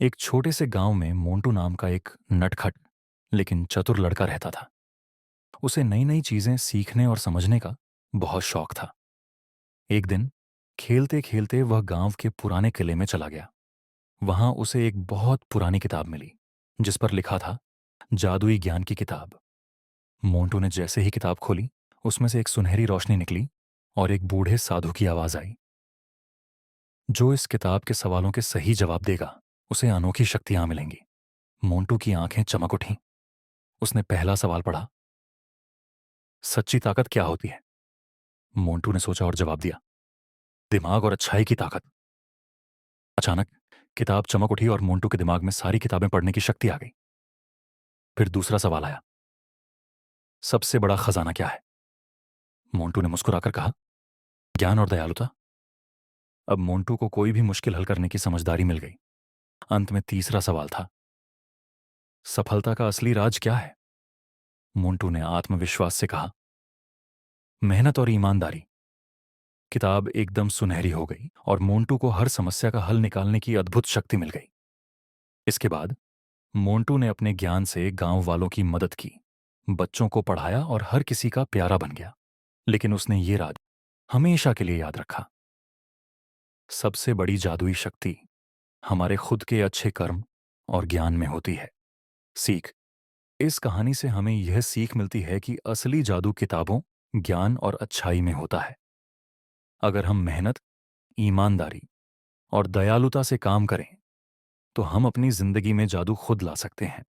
एक छोटे से गांव में मोंटू नाम का एक नटखट लेकिन चतुर लड़का रहता था। उसे नई नई चीजें सीखने और समझने का बहुत शौक था। एक दिन खेलते खेलते वह गांव के पुराने किले में चला गया। वहां उसे एक बहुत पुरानी किताब मिली जिस पर लिखा था जादुई ज्ञान की किताब। मोंटू ने जैसे ही किताब खोली, उसमें से एक सुनहरी रोशनी निकली और एक बूढ़े साधु की आवाज आई। जो इस किताब के सवालों के सही जवाब देगा, उसे अनोखी शक्तियां मिलेंगी। मोंटू की आंखें चमक उठीं। उसने पहला सवाल पढ़ा, सच्ची ताकत क्या होती है? मोंटू ने सोचा और जवाब दिया, दिमाग और अच्छाई की ताकत। अचानक किताब चमक उठी और मोंटू के दिमाग में सारी किताबें पढ़ने की शक्ति आ गई। फिर दूसरा सवाल आया, सबसे बड़ा खजाना क्या है? मोंटू ने मुस्कुराकर कहा, ज्ञान और दयालुता। अब मोंटू को कोई भी मुश्किल हल करने की समझदारी मिल गई। अंत में तीसरा सवाल था, सफलता का असली राज क्या है? मोंटू ने आत्मविश्वास से कहा, मेहनत और ईमानदारी। किताब एकदम सुनहरी हो गई और मोंटू को हर समस्या का हल निकालने की अद्भुत शक्ति मिल गई। इसके बाद मोंटू ने अपने ज्ञान से गांव वालों की मदद की, बच्चों को पढ़ाया और हर किसी का प्यारा बन गया। लेकिन उसने ये राज हमेशा के लिए याद रखा, सबसे बड़ी जादुई शक्ति हमारे खुद के अच्छे कर्म और ज्ञान में होती है। सीख, इस कहानी से हमें यह सीख मिलती है कि असली जादू किताबों, ज्ञान और अच्छाई में होता है। अगर हम मेहनत, ईमानदारी और दयालुता से काम करें तो हम अपनी जिंदगी में जादू खुद ला सकते हैं।